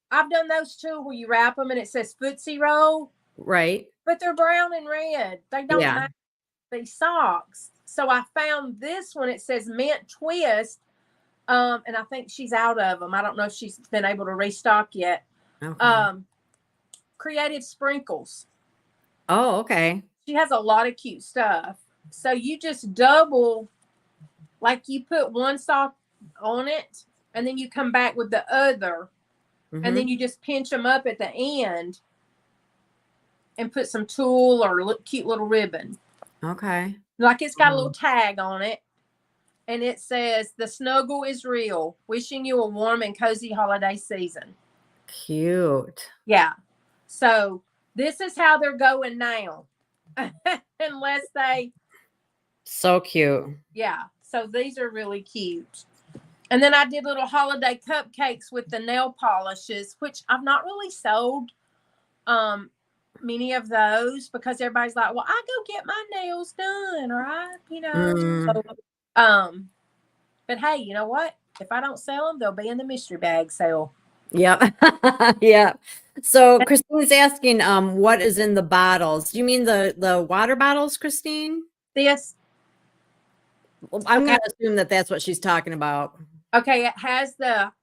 I've done those too where you wrap them and it says Footsie Roll. Right. But they're brown and red. They don't match these socks. So I found this one. It says Mint Twist. And I think she's out of them. I don't know if she's been able to restock yet. Okay. Creative Sprinkles. Oh, okay. She has a lot of cute stuff. So you just double, like you put one sock on it, and then you come back with the other, and then you just pinch them up at the end and put some tulle or cute little ribbon. Okay. Like it's got a little tag on it. And it says, the snuggle is real. Wishing you a warm and cozy holiday season. Cute. Yeah. So this is how they're going now. Unless they. So cute. Yeah. So these are really cute. And then I did little holiday cupcakes with the nail polishes, which I've not really sold many of those because everybody's like, well, I go get my nails done, right? But hey, you know what? If I don't sell them, they'll be in the mystery bag sale. Yep. Yeah. So Christine's asking, what is in the bottles? Do you mean the water bottles, Christine? This. Well, I'm going to assume that that's what she's talking about. Okay. It has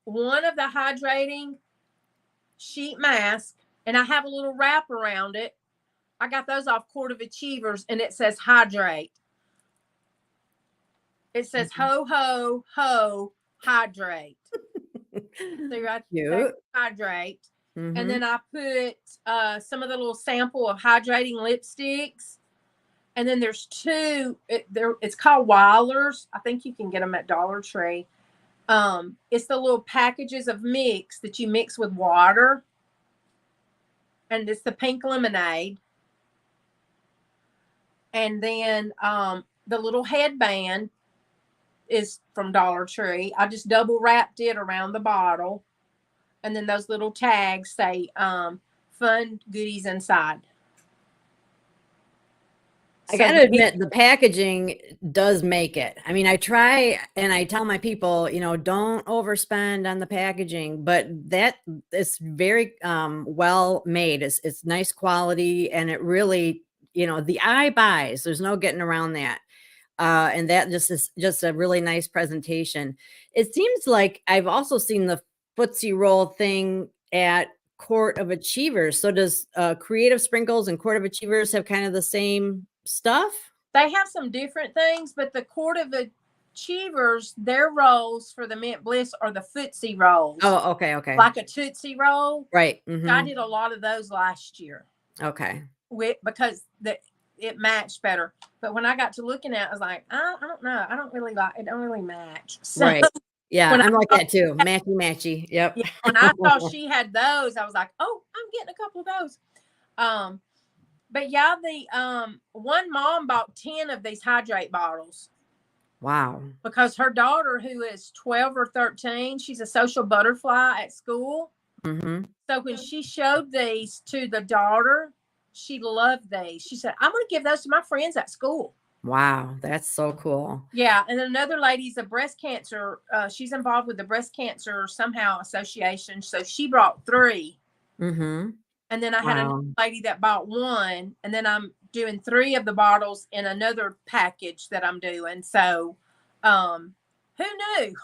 one of the hydrating sheet mask, and I have a little wrap around it. I got those off Court of Achievers, and it says hydrate. It says ho, ho, ho, hydrate. So right there, hydrate. And then I put some of the little sample of hydrating lipsticks. And then there's two. It's called Weilers. I think you can get them at Dollar Tree. It's the little packages of mix that you mix with water. And it's the pink lemonade. And then the little headband is from Dollar Tree. I just double wrapped it around the bottle. And then those little tags say fun goodies inside. I So got to admit, the packaging does make it. I mean, I try and I tell my people, don't overspend on the packaging, but that is very well made. It's nice quality, and it really, the eye buys. There's no getting around that. And that just is just a really nice presentation. It seems like I've also seen the footsie roll thing at Court of Achievers. So does Creative Sprinkles and Court of Achievers have kind of the same stuff? they have some different things, but the Court of Achievers, their rolls for the Mint Bliss are the footsie rolls. Oh, okay, okay. Like a Tootsie Roll. Right. I did a lot of those last year. Okay. Because it matched better. But when I got to looking at it, I was like, I don't know. I don't really like it. Don't really match. So Right. Yeah, when I'm like that too. Matchy, matchy. Yep. yeah, when I saw she had those, I was like, oh, I'm getting a couple of those. But yeah, the one mom bought 10 of these hydrate bottles. Wow. Because her daughter, who is 12 or 13, she's a social butterfly at school. Mm-hmm. So when she showed these to the daughter, she loved these. She said, I'm going to give those to my friends at school. Wow, that's so cool. Yeah. And then another lady's a breast cancer. She's involved with the Breast Cancer somehow association. So she brought 3. Mm-hmm. And then I had a lady that bought 1. And then I'm doing 3 of the bottles in another package that I'm doing. So who knew?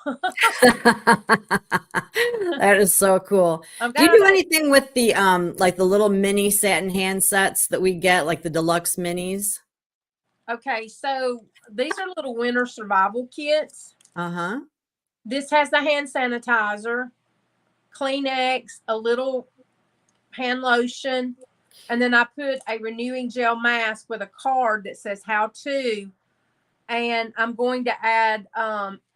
That is so cool. Do you do anything with the like the little mini satin hand sets that we get, like the deluxe minis? Okay, so these are little winter survival kits. Uh-huh. This has the hand sanitizer, Kleenex, a little hand lotion, and then I put a renewing gel mask with a card that says how to. And I'm going to add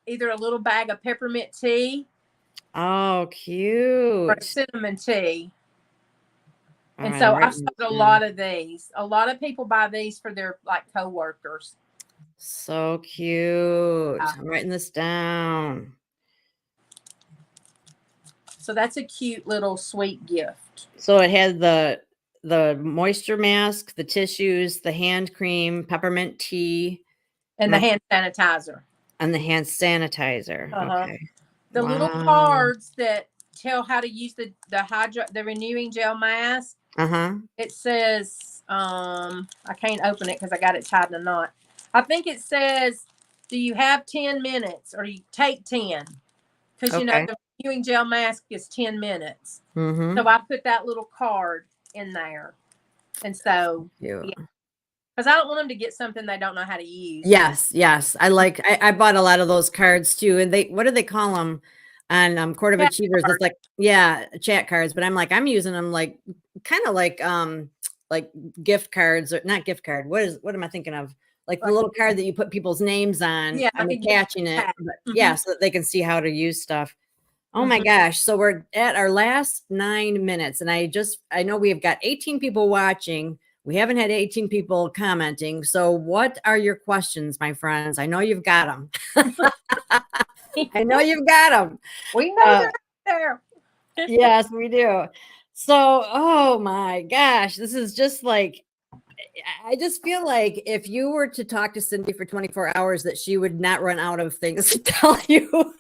either a little bag of peppermint tea. Oh, cute. Or cinnamon tea. And so I've sold a lot of these. A lot of people buy these for their coworkers. So cute. I'm writing this down. So that's a cute little sweet gift. So it has the moisture mask, the tissues, the hand cream, peppermint tea, and the hand sanitizer. And the hand sanitizer. Okay. The little cards that tell how to use the renewing gel mask. It says, I can't open it because I got it tied in a knot. I think it says, do you have 10 minutes or you take 10? Because, the renewing gel mask is 10 minutes. So I put that little card in there. And so, because I don't want them to get something they don't know how to use. Yes. I bought a lot of those cards too. And what do they call them on Court of Achievers? It's like, chat cards. But I'm using them kind of like gift cards, or not gift card. What am I thinking of? Like the little card that you put people's names on and attaching it. But, so that they can see how to use stuff. Oh my gosh. So we're at our last 9 minutes. And I know we've got 18 people watching. We haven't had 18 people commenting. So what are your questions, my friends? I know you've got them. I know you've got them. We know they're there. Yes, we do. So, oh my gosh, this is just I just feel like if you were to talk to Cindy for 24 hours, that she would not run out of things to tell you.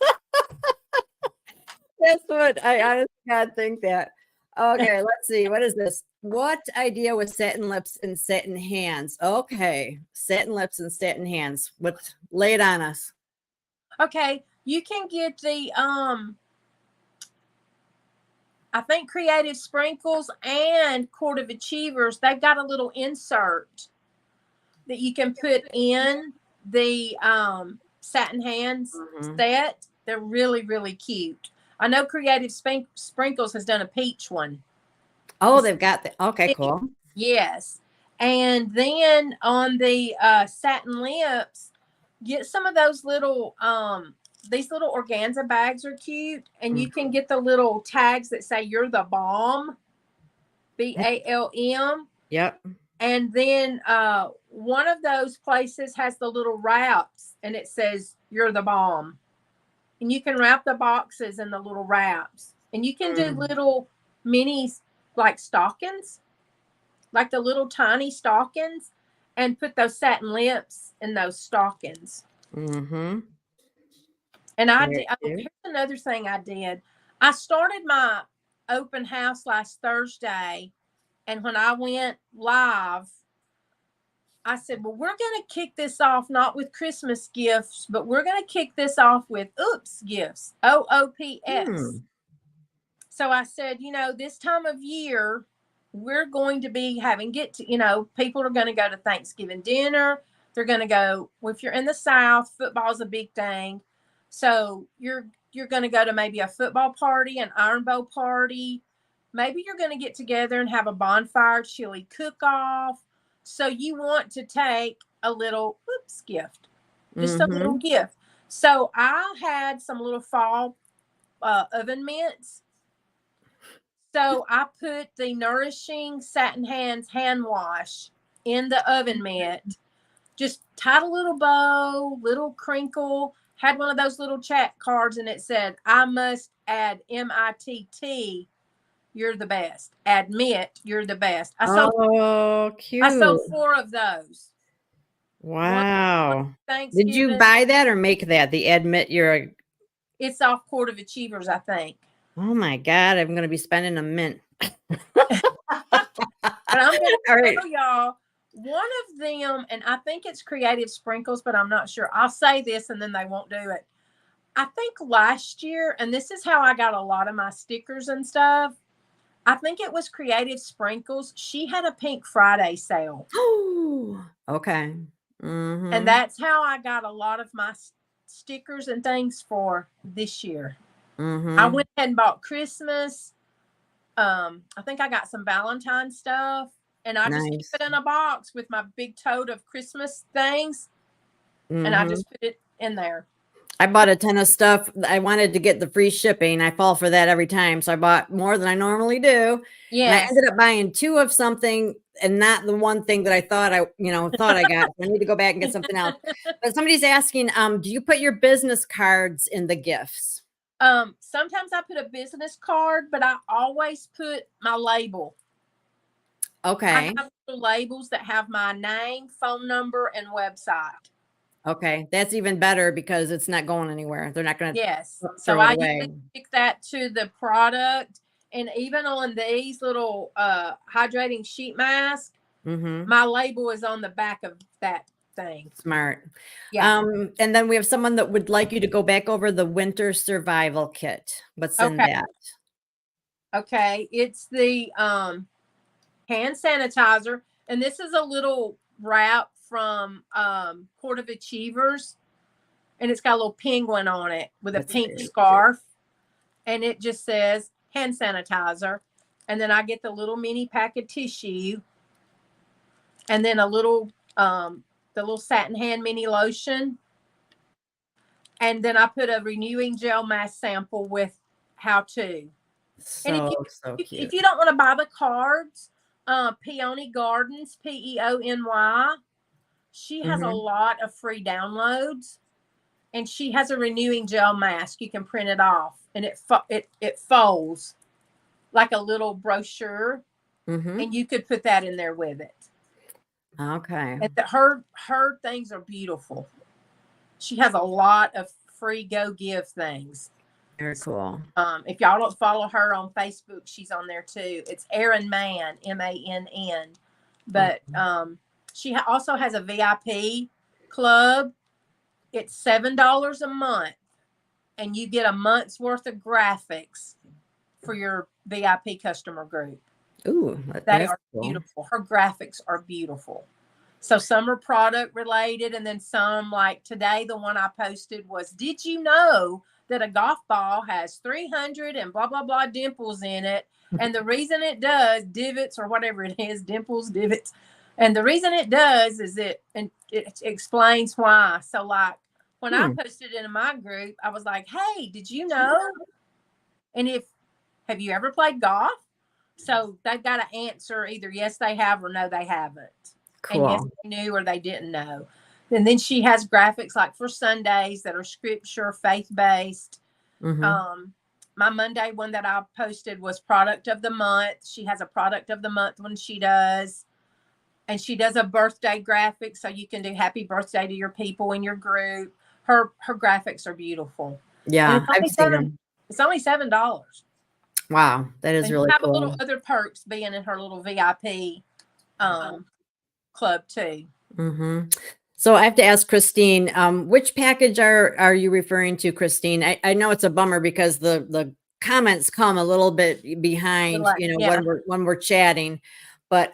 That's what I honestly think that. Okay, let's see. What is this? What idea was satin lips and satin hands? Okay, satin lips and satin hands. Lay it on us. Okay, you can get the I think Creative Sprinkles and Court of Achievers, they've got a little insert that you can put in the satin hands set. They're really, really cute. I know Creative Sprinkles has done a peach one. Oh, they've got that. Okay, cool. Yes. And then on the satin lips, get some of those little, these little organza bags are cute. And you can get the little tags that say you're the bomb, BALM. Yep. And then one of those places has the little wraps and it says you're the bomb. And you can wrap the boxes in the little wraps. And you can do little mini stockings, like the little tiny stockings. and put those satin lips in those stockings. Mm-hmm. And I Very did. Oh, cute. here's another thing I did. I started my open house last Thursday, and when I went live, I said, well, we're going to kick this off not with Christmas gifts, but we're going to kick this off with Ooops Gifts, OOPS. Hmm. So I said, this time of year, we're going to be having people are going to go to Thanksgiving dinner. They're going to go, well, if you're in the South, football is a big thing. So you're going to go to maybe a football party, an Iron Bowl party. Maybe you're going to get together and have a bonfire chili cook-off. So you want to take a little Oops gift, just a little gift. So I had some little fall oven mitts. So I put the Nourishing Satin Hands hand wash in the oven mitt, just tied a little bow, little crinkle, had one of those little chat cards, and it said, I must add MITT, you're the best. Admit you're the best. I sold Cute. 4 of those. Wow. Did you Thanksgiving. buy that or make that? The admit you're a It's off Court of Achievers, I think. Oh my God, I'm gonna be spending a mint. But I'm going All to right. tell y'all one of them, and I think it's Creative Sprinkles, but I'm not sure. I'll say this and then they won't do it. I think last year, and this is how I got a lot of my stickers and stuff. I think it was Creative Sprinkles. She had a Pink Friday sale. Oh, okay. Mm-hmm. And that's how I got a lot of my stickers and things for this year. Mm-hmm. I went ahead and bought Christmas. I think I got some Valentine's stuff, and I just keep it in a box with my big tote of Christmas things, and I just put it in there. I bought a ton of stuff. I wanted to get the free shipping. I fall for that every time. So I bought more than I normally do. Yes. And I ended up buying 2 of something and not the one thing that I thought I got. I need to go back and get something else. But somebody's asking, do you put your business cards in the gifts? Sometimes I put a business card, but I always put my label. Okay. I have labels that have my name, phone number, and website. Okay, that's even better because it's not going anywhere. They're not going to. Yes. So I usually stick that to the product, and even on these little hydrating sheet masks, my label is on the back of that thing. Smart. Yeah. And then we have someone that would like you to go back over the winter survival kit. What's in that? Okay, it's the hand sanitizer, and this is a little wrap from Court of Achievers, and it's got a little penguin on it with a pink scarf, and it just says hand sanitizer. And then I get the little mini pack of tissue, and then a little the little satin hand mini lotion, and then I put a renewing gel mask sample with how to. And if you don't want to buy the cards, Peony Gardens, Peony, she has a lot of free downloads, and she has a renewing gel mask. You can print it off, and it folds like a little brochure, and you could put that in there with it. Okay. And her things are beautiful. She has a lot of free go give things. Very cool. If y'all don't follow her on Facebook, she's on there too. It's Erin Mann, MANN. But she also has a VIP club. It's $7 a month, and you get a month's worth of graphics for your VIP customer group. Ooh, they are beautiful. Her graphics are beautiful. So some are product related, and then some, like today, the one I posted was, did you know that a golf ball has 300 and blah, blah, blah dimples in it? And the reason it does, divots or whatever it is, dimples, divots. And the reason it does is it explains why. So like when I posted it in my group, I was like, hey, did you know? And have you ever played golf? So they've got to answer either yes, they have, or no, they haven't. Cool. And yes, they knew or they didn't know. And then she has graphics like for Sundays that are scripture, faith-based. My Monday one that I posted was product of the month. She has a product of the month when she does. and she does a birthday graphic, so you can do happy birthday to your people in your group. Her graphics are beautiful. Yeah, And I've seen them. it's only $7. Wow, that is And really you have a cool. little other perks being in her little VIP club too. So I have to ask Christine, which package are you referring to, Christine? I know it's a bummer because the comments come a little bit behind, you know, Yeah. when we're chatting, but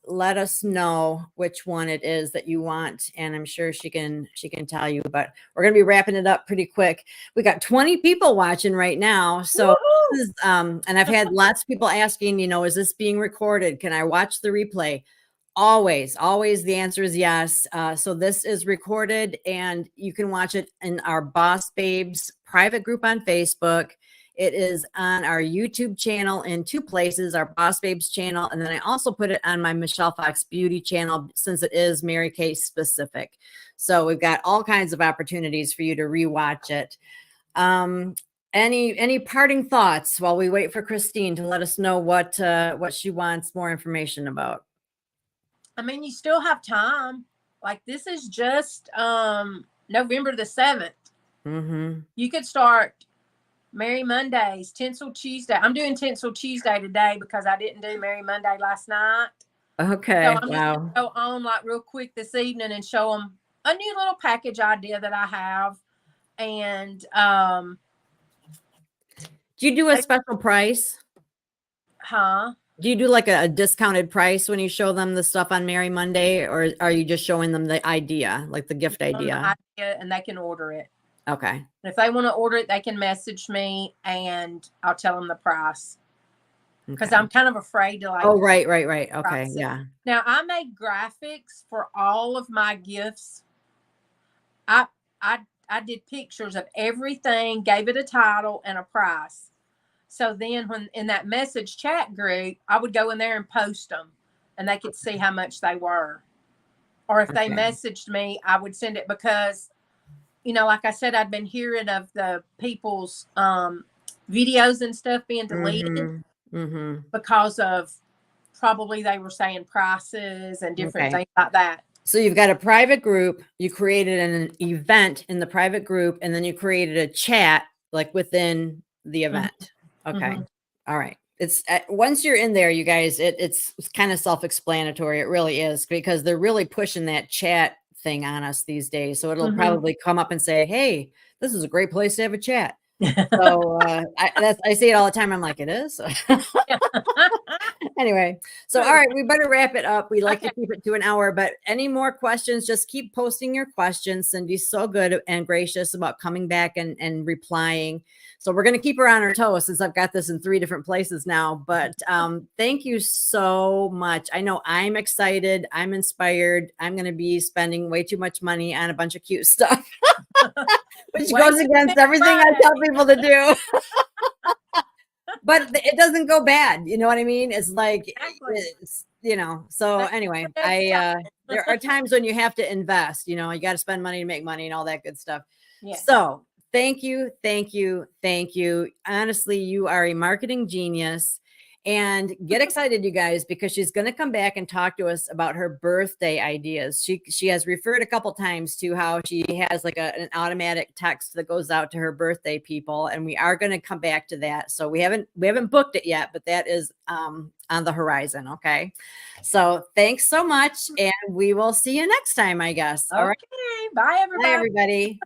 let us know which one it is that you want, and I'm sure she can tell you. But we're gonna be wrapping it up pretty quick. We got 20 people watching right now, so this is, and I've had lots of people asking, you know, is this being recorded? Can I watch the replay? Always the answer is yes. So this is recorded and you can watch it in our Boss Babes private group on Facebook. It is on our YouTube channel in 2 places, our Boss Babes channel. And then I also put it on my Michelle Fox Beauty channel since it is Mary Kay specific. So we've got all kinds of opportunities for you to rewatch it. Any parting thoughts while we wait for Christine to let us know what she wants more information about? I mean, you still have time. Like, this is just November the 7th. You could start Merry Mondays, Tinsel Tuesday. I'm doing Tinsel Tuesday today because I didn't do Merry Monday last night. Okay. So I'm just gonna go on like real quick this evening and show them a new little package idea that I have. And do you do a special price? Do you do like a discounted price when you show them the stuff on Merry Monday, or are you just showing them the idea, like the gift idea? And they can order it. Okay. And if they want to order it, they can message me and I'll tell them the price. Because I'm kind of afraid to like. Oh, right. Okay. Yeah. Now I made graphics for all of my gifts. I did pictures of everything, gave it a title and a price. So then when in that message chat group, I would go in there and post them and they could see how much they were. Or if they messaged me, I would send it because, you know, like I said, I'd been hearing of the people's videos and stuff being deleted because of probably they were saying prices and different things like that. So you've got a private group, you created an event in the private group, and then you created a chat like within the event. Okay. All right. It's once you're in there, you guys, it's kind of self-explanatory. It really is, because they're really pushing that chat thing on us these days. So it'll probably come up and say, hey, this is a great place to have a chat. So I say it all the time. I'm like, it is. Anyway, so all right, we better wrap it up. We like to keep it to an hour, but any more questions, just keep posting your questions. Cindy's so good and gracious about coming back and replying. So we're going to keep her on her toes since I've got this in 3 different places now. But thank you so much. I know I'm excited. I'm inspired. I'm going to be spending way too much money on a bunch of cute stuff, which goes against everything I tell people to do. But it doesn't go bad. You know what I mean? It's like, it's, you know, so anyway, there are times when you have to invest, you know, you got to spend money to make money and all that good stuff. So thank you. Honestly, you are a marketing genius. And get excited, you guys, because she's going to come back and talk to us about her birthday ideas. She has referred a couple times to how she has like an automatic text that goes out to her birthday people, and we are going to come back to that. So we haven't booked it yet, but that is on the horizon. Okay, so thanks so much, and we will see you next time, I guess. All right, bye everybody. Bye everybody.